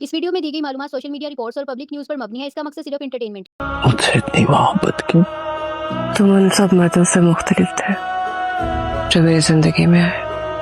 اس video میں دی گئی معلومات سوشل میڈیا رپورٹس اور پبلک نیوز پر مبنی ہے۔ اس کا مقصد صرف انٹرٹینمنٹ۔ مجھ سے اتنی محبت کیوں؟ تم ان سب مردوں سے مختلف تھے جو میری زندگی میں آئے۔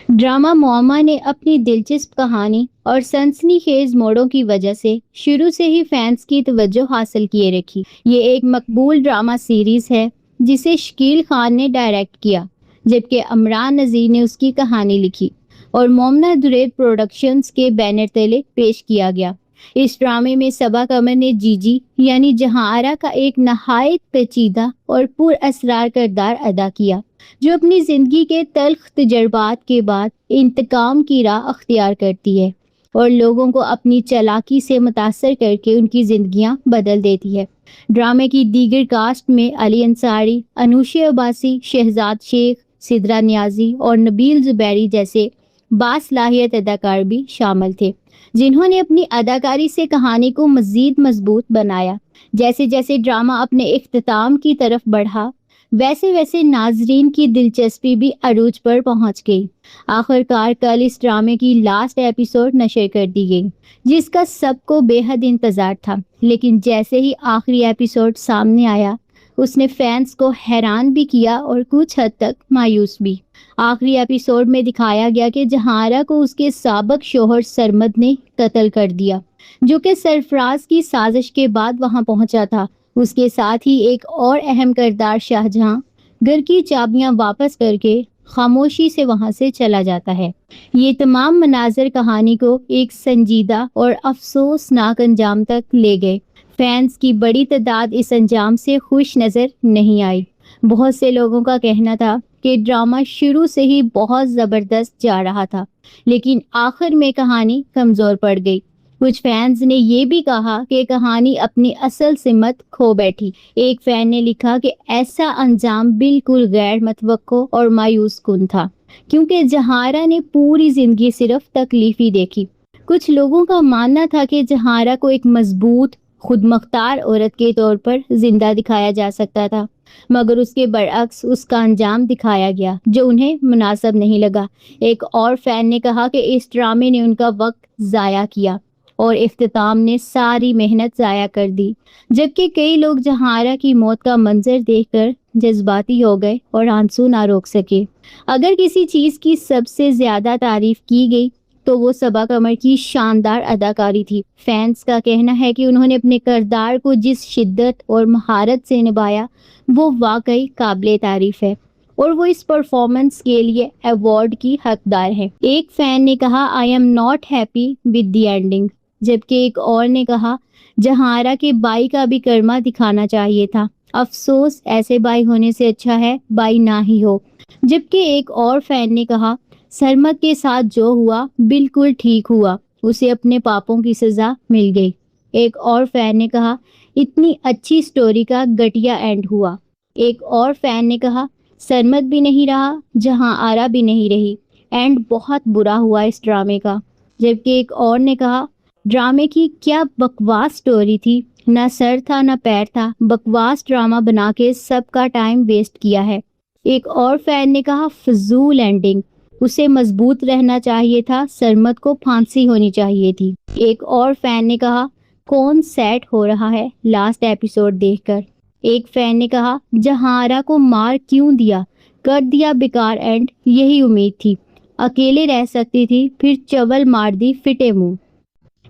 ڈرامہ معمہ نے اپنی دلچسپ کہانی اور سنسنی خیز موڑوں کی وجہ سے شروع سے ہی فینس کی توجہ حاصل کیے رکھی۔ یہ ایک مقبول ڈرامہ سیریز ہے جسے شکیل خان نے ڈائریکٹ کیا، جبکہ عمران نذیر نے اس کی کہانی لکھی اور مومنہ دریب پروڈکشنز کے بینر تلے پیش کیا گیا۔ اس ڈرامے میں صبا قمر نے جی یعنی جہاں آرا کا ایک نہایت پیچیدہ اور پر اسرار کردار ادا کیا، جو اپنی زندگی کے تلخ تجربات کے بعد انتقام کی راہ اختیار کرتی ہے اور لوگوں کو اپنی چالاکی سے متاثر کر کے ان کی زندگیاں بدل دیتی ہے۔ ڈرامے کی دیگر کاسٹ میں علی انصاری، انوشی عباسی، شہزاد شیخ، سدرا نیازی اور نبیل زبیری جیسے باصلاحیت اداکار بھی شامل تھے، جنہوں نے اپنی اداکاری سے کہانی کو مزید مضبوط بنایا۔ جیسے جیسے ڈرامہ اپنے اختتام کی طرف بڑھا، ویسے ویسے ناظرین کی دلچسپی بھی عروج پر پہنچ گئی۔ آخرکار کل اس ڈرامے کی لاسٹ ایپیسوڈ نشر کر دی گئی، جس کا سب کو بے حد انتظار تھا، لیکن جیسے ہی آخری ایپیسوڈ سامنے آیا، اس نے فینس کو حیران بھی کیا اور کچھ حد تک مایوس بھی۔ آخری ایپیسوڈ میں دکھایا گیا کہ جہارا کو اس کے سابق شوہر سرمد نے قتل کر دیا، جو کہ سرفراز کی سازش کے بعد وہاں پہنچا تھا۔ اس کے ساتھ ہی ایک اور اہم کردار شاہجہاں گھر کی چابیاں واپس کر کے خاموشی سے وہاں سے چلا جاتا ہے۔ یہ تمام مناظر کہانی کو ایک سنجیدہ اور افسوسناک انجام تک لے گئے۔ فینس کی بڑی تعداد اس انجام سے خوش نظر نہیں آئی۔ بہت سے لوگوں کا کہنا تھا کہ ڈرامہ شروع سے ہی بہت زبردست جا رہا تھا، لیکن آخر میں کہانی کمزور پڑ گئی۔ کچھ فینز نے یہ بھی کہا کہ کہانی اپنی اصل سمت کھو بیٹھی۔ ایک فین نے لکھا کہ ایسا انجام بالکل غیر متوقع اور مایوس کن تھا، کیونکہ جہارا نے پوری زندگی صرف تکلیف ہی دیکھی۔ کچھ لوگوں کا ماننا تھا کہ جہارا کو ایک مضبوط، خود مختار عورت کے طور پر زندہ دکھایا جا سکتا تھا، مگر اس کے برعکس اس کا انجام دکھایا گیا جو انہیں مناسب نہیں لگا۔ ایک اور فین نے کہا کہ اس ڈرامے نے ان کا وقت ضائع کیا اور اختتام نے ساری محنت ضائع کر دی، جبکہ کئی لوگ جہارا کی موت کا منظر دیکھ کر جذباتی ہو گئے اور آنسو نہ روک سکے۔ اگر کسی چیز کی سب سے زیادہ تعریف کی گئی تو وہ صبا قمر کی شاندار اداکاری تھی۔ فینس کا کہنا ہے کہ انہوں نے اپنے کردار کو جس شدت اور مہارت سے نبھایا وہ واقعی قابل تعریف ہے، اور وہ اس پرفارمنس کے لیے ایوارڈ کی حقدار ہے۔ ایک فین نے کہا "I am not happy with the ending"، جبکہ ایک اور نے کہا جہارا کے بائی کا بھی کرما دکھانا چاہیے تھا، افسوس ایسے بائی ہونے سے اچھا ہے بائی نہ ہی ہو۔ جبکہ ایک اور فین نے کہا سرمد کے ساتھ جو ہوا بالکل ٹھیک ہوا، اسے اپنے پاپوں کی سزا مل گئی۔ ایک اور فین نے کہا اتنی اچھی سٹوری کا گھٹیا اینڈ ہوا۔ ایک اور فین نے کہا سرمد بھی نہیں رہا، جہاں آرا بھی نہیں رہی، اینڈ بہت برا ہوا اس ڈرامے کا۔ جبکہ ایک اور نے کہا ڈرامے کی کیا بکواس سٹوری تھی، نہ سر تھا نہ پیر تھا، بکواس ڈرامہ بنا کے سب کا ٹائم ویسٹ کیا ہے۔ ایک اور فین نے کہا فضول اینڈنگ، اسے مضبوط رہنا چاہیے تھا، سرمد کو پھانسی ہونی چاہیے تھی۔ ایک اور فین نے کہا کون سیٹ ہو رہا ہے لاسٹ ایپیسوڈ دیکھ کر۔ ایک فین نے کہا جہارا کو مار کیوں دیا، کر دیا بیکار اینڈ، یہی امید تھی، اکیلے رہ سکتی تھی، پھر چول مار دی فٹے منہ۔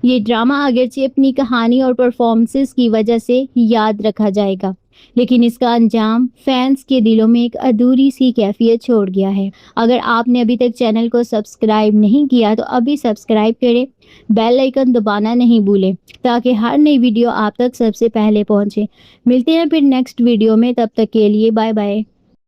یہ ڈرامہ اگرچہ اپنی کہانی اور پرفارمنسز کی وجہ سے یاد رکھا جائے گا، لیکن اس کا انجام فینس کے دلوں میں ایک ادھوری سی کیفیت چھوڑ گیا ہے۔ اگر آپ نے ابھی تک چینل کو سبسکرائب نہیں کیا تو ابھی سبسکرائب کریں، بیل آئیکن دبانا نہیں بھولیں تاکہ ہر نئی ویڈیو آپ تک سب سے پہلے پہنچے۔ ملتے ہیں پھر نیکسٹ ویڈیو میں، تب تک کے لیے بائے بائے۔